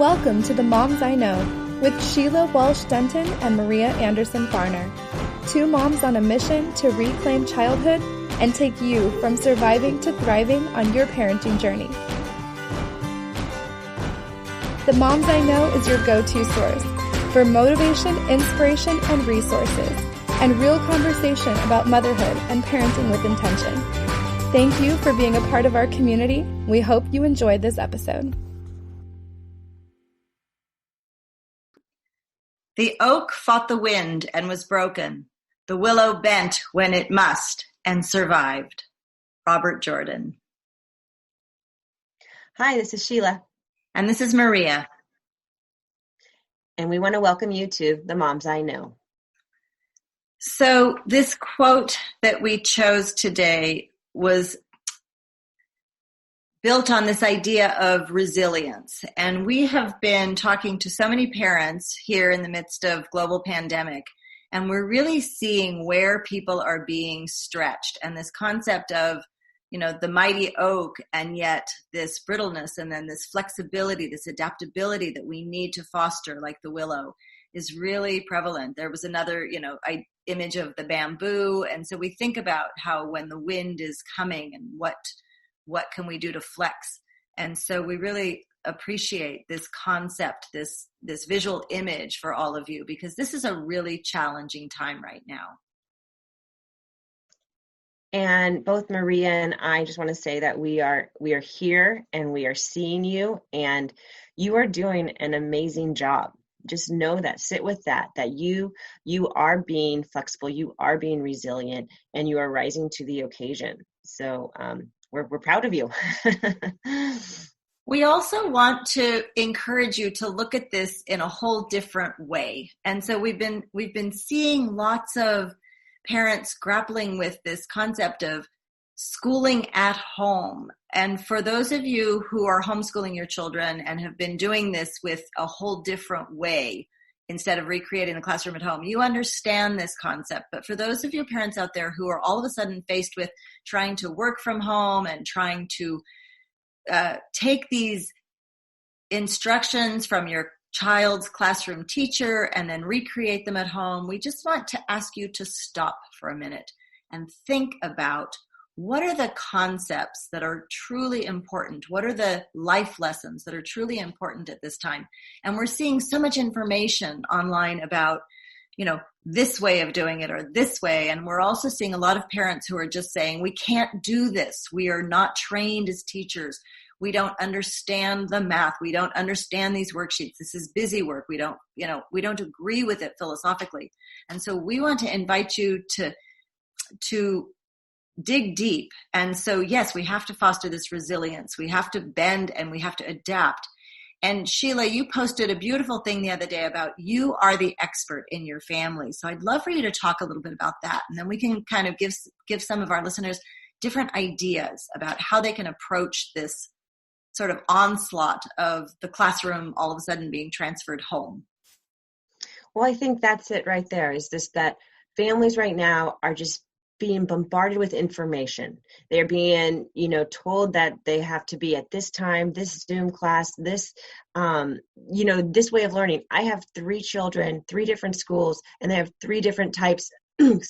Welcome to the Moms I Know with Sheila Walsh-Denton and Maria Anderson-Farner. Two moms on a mission to reclaim childhood and take you from surviving to thriving on your parenting journey. The Moms I Know is your go-to source for motivation, inspiration, and resources, and real conversation about motherhood and parenting with intention. Thank you for being a part of our community. We hope you enjoyed this episode. The oak fought the wind and was broken. The willow bent when it must and survived. Robert Jordan. Hi, this is Sheila. And this is Maria. And we want to welcome you to The Moms I Know. So this quote that we chose today was built on this idea of resilience. And we have been talking to so many parents here in the midst of global pandemic, and we're really seeing where people are being stretched. And this concept of, the mighty oak, and yet this brittleness, and then this flexibility, this adaptability that we need to foster, like the willow, is really prevalent. There was another, image of the bamboo. And so we think about how when the wind is coming and what can we do to flex? And so we really appreciate this concept, this visual image for all of you, because this is a really challenging time right now. And both Maria and I just want to say that we are here and we are seeing you, and you are doing an amazing job. Just know that, sit with that you are being flexible, you are being resilient, and you are rising to the occasion. So, we're proud of you. We also want to encourage you to look at this in a whole different way. And so we've been seeing lots of parents grappling with this concept of schooling at home. And for those of you who are homeschooling your children and have been doing this with a whole different way, instead of recreating the classroom at home, you understand this concept. But for those of you parents out there who are all of a sudden faced with trying to work from home and trying to take these instructions from your child's classroom teacher and then recreate them at home, we just want to ask you to stop for a minute and think about, what are the concepts that are truly important? What are the life lessons that are truly important at this time? And we're seeing so much information online about, this way of doing it or this way. And we're also seeing a lot of parents who are just saying, we can't do this. We are not trained as teachers. We don't understand the math. We don't understand these worksheets. This is busy work. We don't agree with it philosophically. And so we want to invite you to dig deep. And so, yes, we have to foster this resilience. We have to bend and we have to adapt. And Sheila, you posted a beautiful thing the other day about you are the expert in your family. So I'd love for you to talk a little bit about that. And then we can kind of give some of our listeners different ideas about how they can approach this sort of onslaught of the classroom all of a sudden being transferred home. Well, I think that's it right there, is this, that families right now are just being bombarded with information. They're being, told that they have to be at this time, this Zoom class, this, this way of learning. I have 3 children, 3 different schools, and they have 3 different types, 3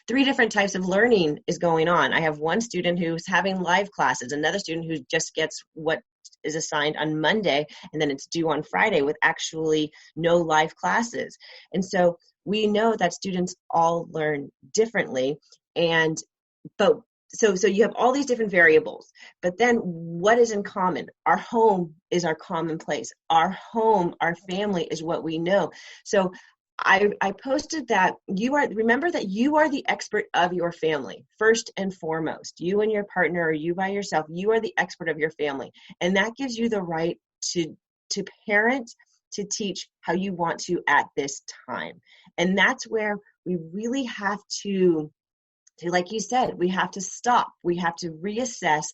different types of learning is going on. I have one student who's having live classes, another student who just gets what is assigned on Monday, and then it's due on Friday with actually no live classes. And so we know that students all learn differently. So you have all these different variables, but then what is in common? Our home is our common place. Our home, our family is what we know. So I posted that remember that you are the expert of your family, first and foremost. You and your partner, or you by yourself, you are the expert of your family. And that gives you the right to parent, to teach how you want to at this time. And that's where we really have to, like you said, we have to stop. We have to reassess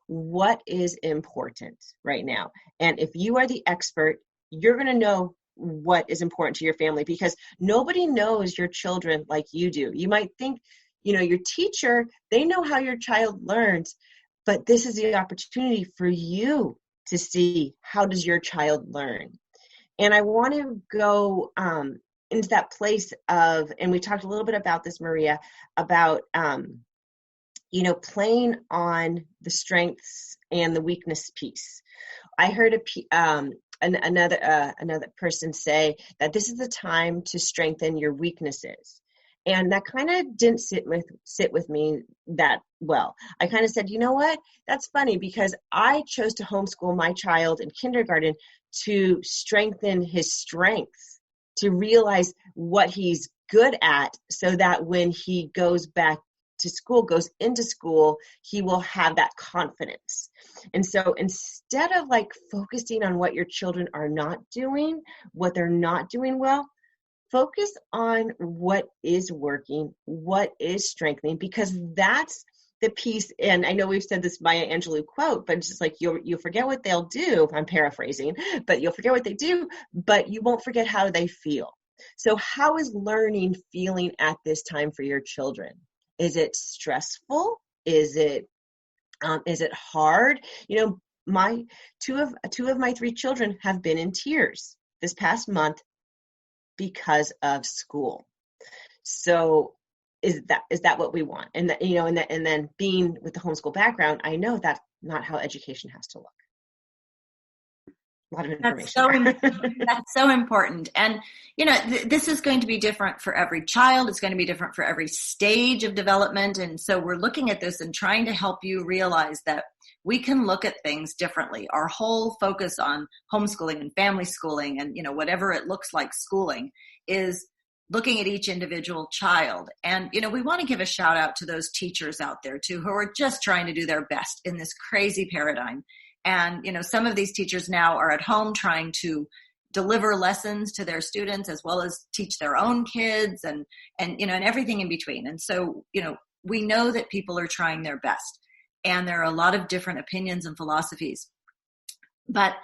what is important right now. And if you are the expert, you're going to know what is important to your family, because nobody knows your children like you do. You might think, your teacher, they know how your child learns, but this is the opportunity for you to see, how does your child learn? And I want to go into that place of, and we talked a little bit about this, Maria, about, playing on the strengths and the weakness piece. I heard another person say that this is the time to strengthen your weaknesses. And that kind of didn't sit with me that well. I kind of said, you know what? That's funny, because I chose to homeschool my child in kindergarten to strengthen his strengths, to realize what he's good at, so that when he goes back to school, goes into school, he will have that confidence. And so instead of like focusing on what your children are not doing, what they're not doing well, focus on what is working, what is strengthening, because that's the piece. And I know we've said this Maya Angelou quote, but it's just like you'll forget what they'll do. I'm paraphrasing, but you'll forget what they do, but you won't forget how they feel. So how is learning feeling at this time for your children? Is it stressful? Is it hard? My two of my 3 children have been in tears this past month because of school. So is that what we want? And that, and then being with the homeschool background, I know that's not how education has to look. A lot of information. That's so important. And, this is going to be different for every child. It's going to be different for every stage of development. And so we're looking at this and trying to help you realize that we can look at things differently. Our whole focus on homeschooling and family schooling and, whatever it looks like schooling is looking at each individual child. And, we want to give a shout out to those teachers out there too, who are just trying to do their best in this crazy paradigm. And, some of these teachers now are at home trying to deliver lessons to their students as well as teach their own kids and everything in between. And so, we know that people are trying their best, and there are a lot of different opinions and philosophies, but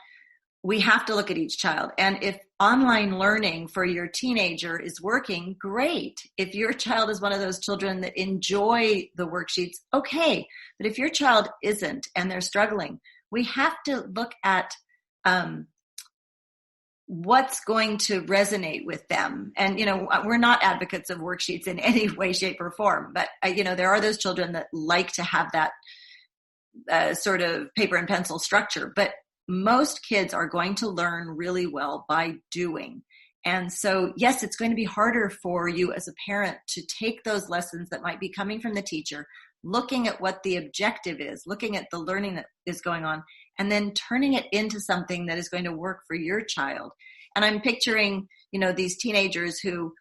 we have to look at each child. And if online learning for your teenager is working, great. If your child is one of those children that enjoy the worksheets, okay. But if your child isn't and they're struggling, we have to look at what's going to resonate with them. And, we're not advocates of worksheets in any way, shape, or form, but, there are those children that like to have that sort of paper and pencil structure. But most kids are going to learn really well by doing. And so, yes, it's going to be harder for you as a parent to take those lessons that might be coming from the teacher, looking at what the objective is, looking at the learning that is going on, and then turning it into something that is going to work for your child. And I'm picturing, these teenagers who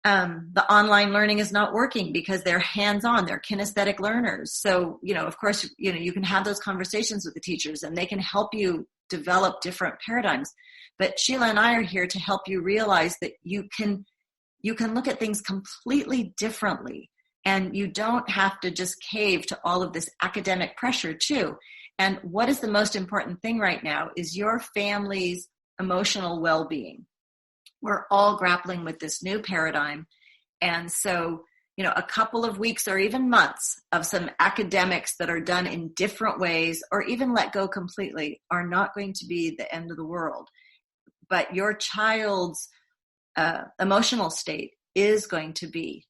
the online learning is not working because they're hands-on, they're kinesthetic learners. So, of course, you can have those conversations with the teachers and they can help you develop different paradigms. But Sheila and I are here to help you realize that you can look at things completely differently. And you don't have to just cave to all of this academic pressure too. And what is the most important thing right now is your family's emotional well-being. We're all grappling with this new paradigm. And so, a couple of weeks or even months of some academics that are done in different ways or even let go completely are not going to be the end of the world. But your child's emotional state is going to be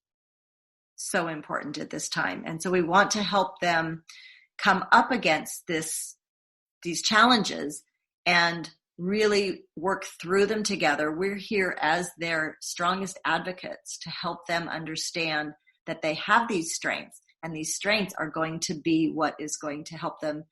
so important at this time. And so we want to help them come up against these challenges and really work through them together. We're here as their strongest advocates to help them understand that they have these strengths, and these strengths are going to be what is going to help them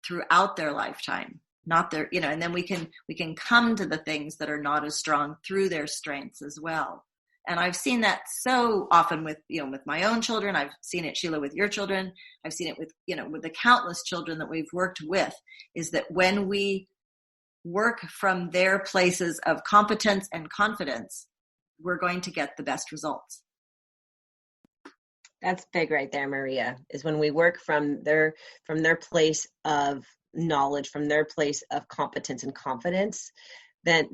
throughout their lifetime, not their, and then we can come to the things that are not as strong through their strengths as well. And I've seen that so often with my own children. I've seen it, Sheila, with your children. I've seen it with the countless children that we've worked with, is that when we work from their places of competence and confidence, we're going to get the best results. That's big right there, Maria, is when we work from their place of knowledge, from their place of competence and confidence, then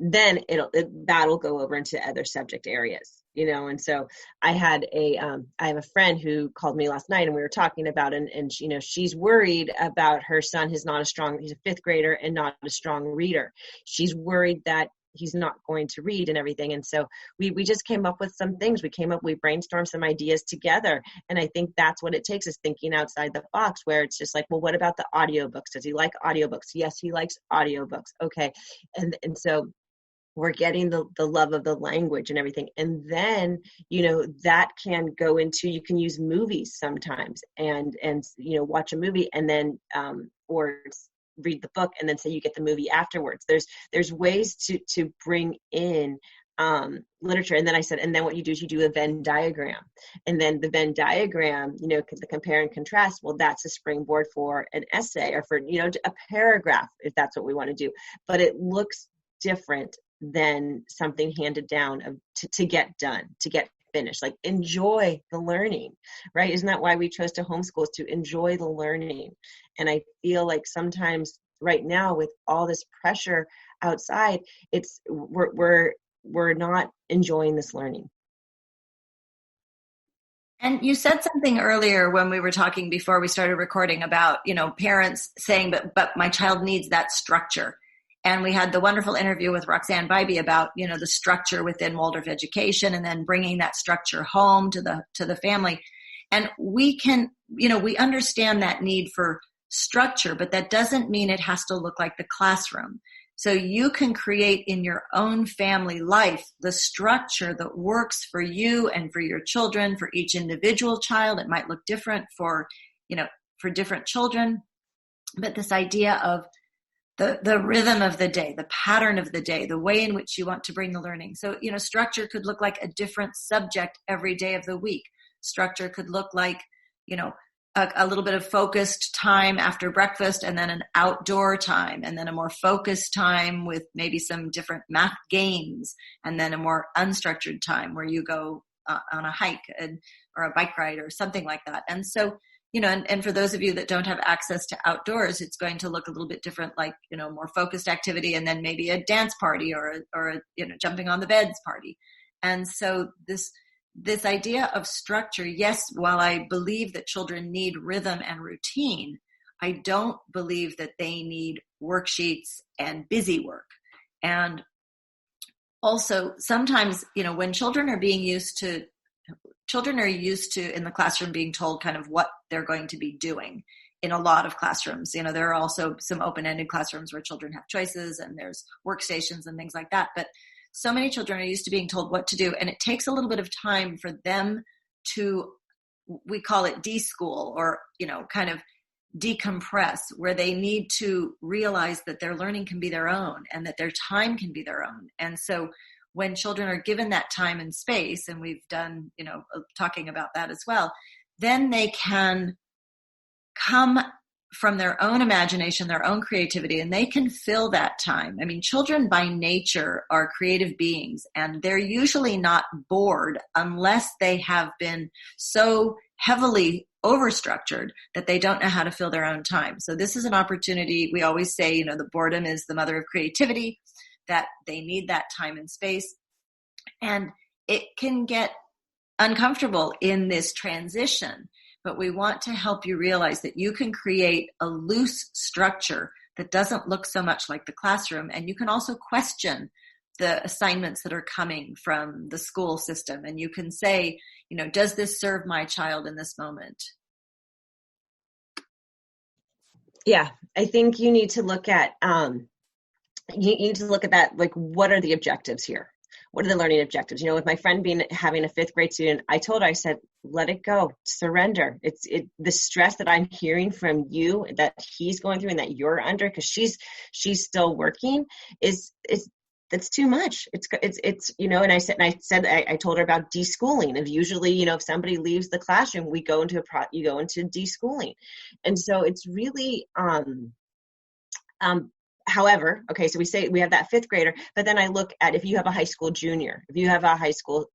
that'll go over into other subject areas. And so I have a friend who called me last night, and we were talking about, and she's worried about her son. He's a fifth grader and not a strong reader. She's worried that he's not going to read and everything. And so we just came up with some things. We brainstormed some ideas together. And I think that's what it takes, is thinking outside the box, where it's just like, well, what about the audiobooks? Does he like audiobooks? Yes, he likes audiobooks. Okay. And so we're getting the love of the language and everything. And then, that can go into, you can use movies sometimes and watch a movie and then, or read the book and then say you get the movie afterwards. There's ways to bring in literature. And then I said, and then what you do is you do a Venn diagram, and then the Venn diagram, the compare and contrast. Well, that's a springboard for an essay or for, a paragraph, if that's what we want to do, but it looks different than something handed down to get done, to get finished. Like, enjoy the learning, right? Isn't that why we chose to homeschool, is to enjoy the learning? And I feel like sometimes right now, with all this pressure outside, we're not enjoying this learning. And you said something earlier when we were talking before we started recording about, parents saying, but my child needs that structure. And we had the wonderful interview with Roxanne Bybee about, the structure within Waldorf education, and then bringing that structure home to the family. And we can, we understand that need for structure, but that doesn't mean it has to look like the classroom. So you can create in your own family life the structure that works for you and for your children, for each individual child. It might look different for different children, but this idea of the rhythm of the day, the pattern of the day, the way in which you want to bring the learning. So, structure could look like a different subject every day of the week. Structure could look like, a little bit of focused time after breakfast, and then an outdoor time, and then a more focused time with maybe some different math games, and then a more unstructured time where you go on a hike or a bike ride or something like that. And so, and for those of you that don't have access to outdoors, it's going to look a little bit different, like, more focused activity, and then maybe a dance party or a jumping on the beds party. And so this idea of structure, yes, while I believe that children need rhythm and routine, I don't believe that they need worksheets and busy work. And also sometimes, when children are used to in the classroom being told kind of what they're going to be doing in a lot of classrooms. There are also some open-ended classrooms where children have choices and there's workstations and things like that. But so many children are used to being told what to do, and it takes a little bit of time for them to, we call it deschool, or, kind of decompress, where they need to realize that their learning can be their own and that their time can be their own. And so when children are given that time and space, and we've done, talking about that as well, then they can come from their own imagination, their own creativity, and they can fill that time. I mean, children by nature are creative beings, and they're usually not bored unless they have been so heavily overstructured that they don't know how to fill their own time. So this is an opportunity. We always say, the boredom is the mother of creativity, that they need that time and space. And it can get uncomfortable in this transition, but we want to help you realize that you can create a loose structure that doesn't look so much like the classroom. And you can also question the assignments that are coming from the school system. And you can say, does this serve my child in this moment? Yeah, I think you need to look at, that, like, what are the objectives here? What are the learning objectives? With my friend having a fifth grade student, I told her, I said, let it go, surrender. The stress that I'm hearing from you, that he's going through and that you're under, because she's still working, that's too much. And I told her about deschooling, of usually, if somebody leaves the classroom, you go into deschooling. And so it's really, however, okay, so we have that fifth grader, but then I look at, if you have a high school junior, if you have a high school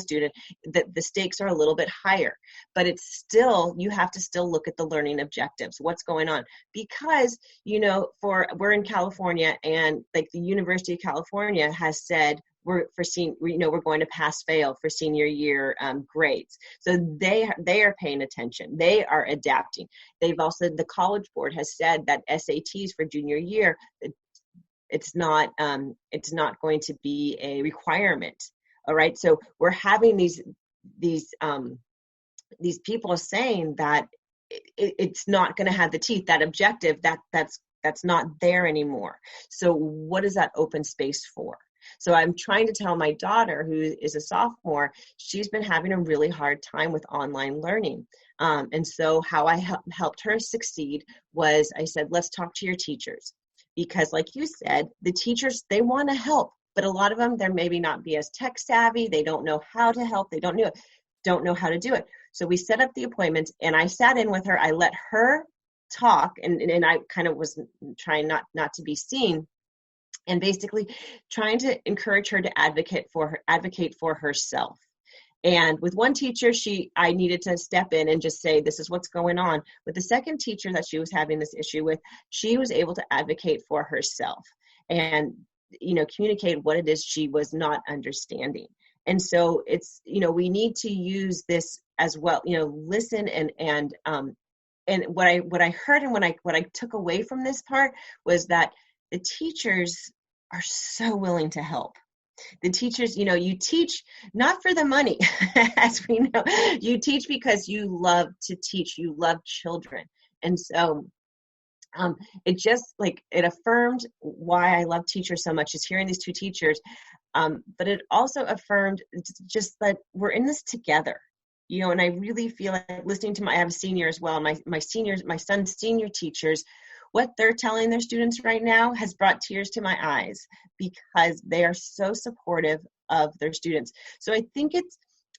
student, the stakes are a little bit higher, but it's still, you have to still look at the learning objectives, what's going on, because, we're in California, and like the University of California has said, we're going to pass fail for senior year grades. So they are paying attention. They are adapting. They've also, the College Board has said that SATs for junior year, it's not going to be a requirement. All right. So we're having these people saying that it's not going to have the teeth, that objective, that's not there anymore. So what is that open space for? So I'm trying to tell my daughter, who is a sophomore, she's been having a really hard time with online learning. And so how I helped her succeed was I said, let's talk to your teachers. Because like you said, the teachers, they want to help, but a lot of them, they're maybe not be as tech savvy. They don't know how to help. They don't know how to do it. So we set up the appointments, and I sat in with her. I let her talk, and I kind of was trying not to be seen, and basically trying to encourage her to advocate for herself. And with one teacher, I needed to step in and just say, this is what's going on. With the second teacher that she was having this issue with, she was able to advocate for herself and, communicate what it is she was not understanding. And so it's, we need to use this as well, listen and what I heard and what I took away from this part was that the teachers are so willing to help. The teachers, you teach not for the money, as we know. You teach because you love to teach. You love children. And so it just it affirmed why I love teachers so much, is hearing these two teachers. But it also affirmed just that we're in this together. And I really feel like listening to I have a senior as well. My son's senior teachers, what they're telling their students right now has brought tears to my eyes, because they are so supportive of their students. So I think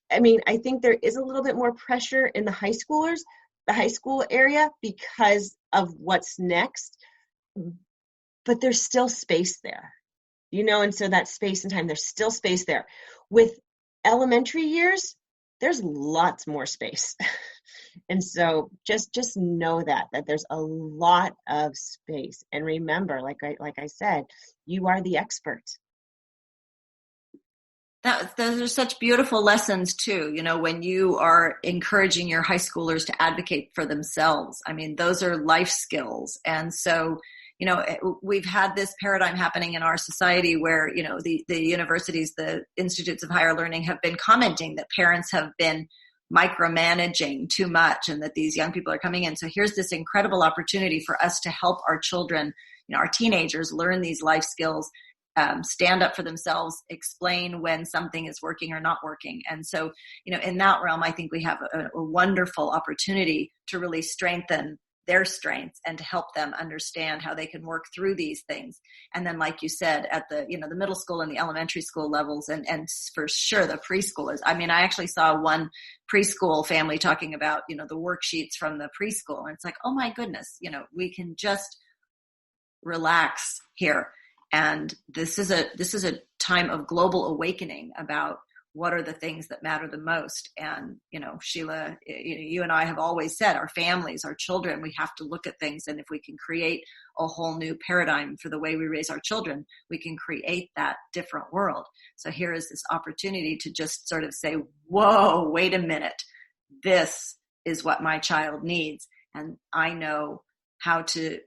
I think there is a little bit more pressure in the high school area because of what's next, but there's still space there, and so that space and time, there's still space there. With elementary years, there's lots more space. And so just know that there's a lot of space. And remember, like I said, you are the expert. Those are such beautiful lessons too, when you are encouraging your high schoolers to advocate for themselves. I mean, those are life skills. And so, we've had this paradigm happening in our society where, the universities, the institutes of higher learning have been commenting that parents have been micromanaging too much and that these young people are coming in. So here's this incredible opportunity for us to help our children, our teenagers, learn these life skills, stand up for themselves, explain when something is working or not working. And so, in that realm, I think we have a wonderful opportunity to really strengthen their strengths and to help them understand how they can work through these things. And then, like you said, at the, the middle school and the elementary school levels, and for sure the preschoolers. I mean, I actually saw one preschool family talking about, the worksheets from the preschool. And it's like, oh my goodness, we can just relax here. And this is a time of global awakening about what are the things that matter the most. And, Sheila, you and I have always said our families, our children, we have to look at things. And if we can create a whole new paradigm for the way we raise our children, we can create that different world. So here is this opportunity to just sort of say, whoa, wait a minute. This is what my child needs. And I know how to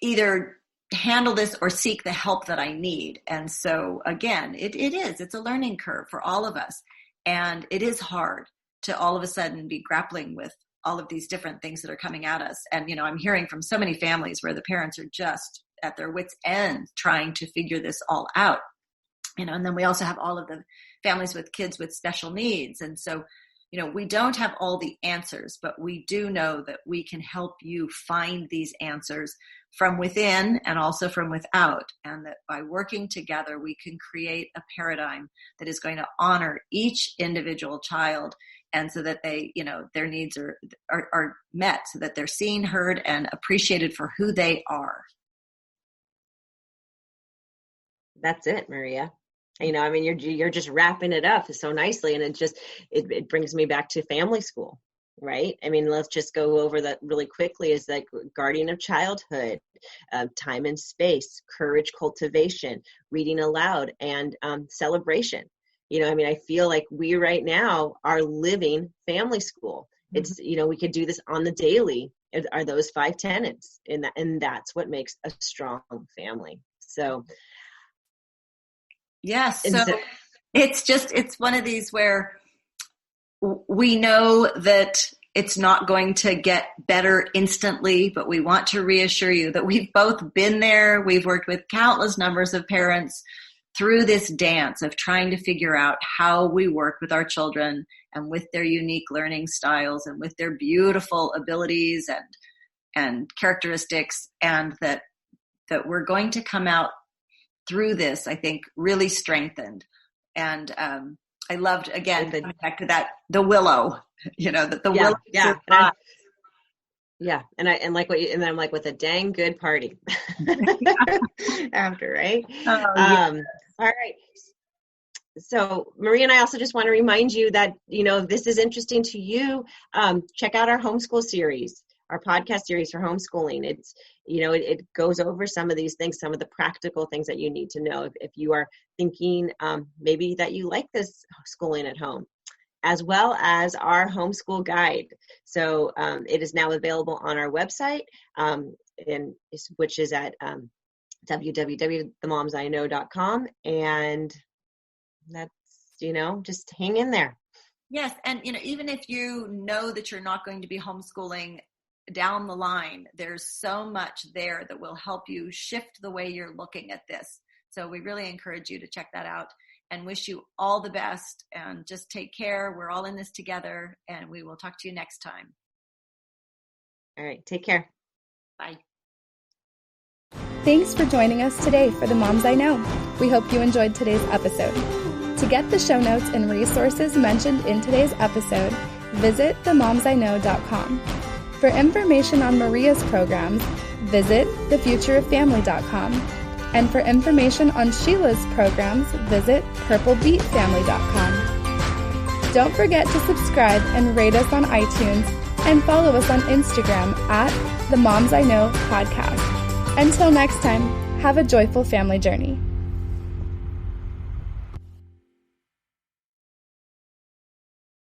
either handle this or seek the help that I need. And so again, it's a learning curve for all of us. And it is hard to all of a sudden be grappling with all of these different things that are coming at us. And, I'm hearing from so many families where the parents are just at their wits' end trying to figure this all out. And then we also have all of the families with kids with special needs. And so, we don't have all the answers, but we do know that we can help you find these answers from within and also from without. And that by working together, we can create a paradigm that is going to honor each individual child. And so that they, their needs are met, so that they're seen, heard, and appreciated for who they are. That's it, Maria. You're just wrapping it up so nicely. And it brings me back to family school. right? I mean, let's just go over that really quickly. Is that guardian of childhood, time and space, courage cultivation, reading aloud, and celebration. I mean, I feel like we right now are living family school. It's, we could do this on the daily. Are those 5 tenets, and that's what makes a strong family. So, yes. So it's one of these where we know that it's not going to get better instantly, but we want to reassure you that we've both been there. We've worked with countless numbers of parents through this dance of trying to figure out how we work with our children and with their unique learning styles and with their beautiful abilities and characteristics, and that we're going to come out through this, I think, really strengthened. And I loved, again, coming back to that, the willow, that the willow. Yeah. And I'm like with a dang good party after, right? Oh, yeah. All right. So Marie and I also just want to remind you that, if this is interesting to you, check out our homeschool series, our podcast series for homeschooling. It's, it goes over some of these things, some of the practical things that you need to know if you are thinking maybe that you like this schooling at home, as well as our homeschool guide. So it is now available on our website, which is at www.themomsiknow.com. And that's, just hang in there. Yes. And, even if you know that you're not going to be homeschooling down the line, there's so much there that will help you shift the way you're looking at this. So we really encourage you to check that out and wish you all the best, and just take care. We're all in this together, and we will talk to you next time. All right. Take care. Bye. Thanks for joining us today for The Moms I Know. We hope you enjoyed today's episode. To get the show notes and resources mentioned in today's episode, visit themomsiknow.com. For information on Maria's programs, visit thefutureoffamily.com. And for information on Sheila's programs, visit purplebeatfamily.com. Don't forget to subscribe and rate us on iTunes, and follow us on Instagram at The Moms I Know Podcast. Until next time, have a joyful family journey.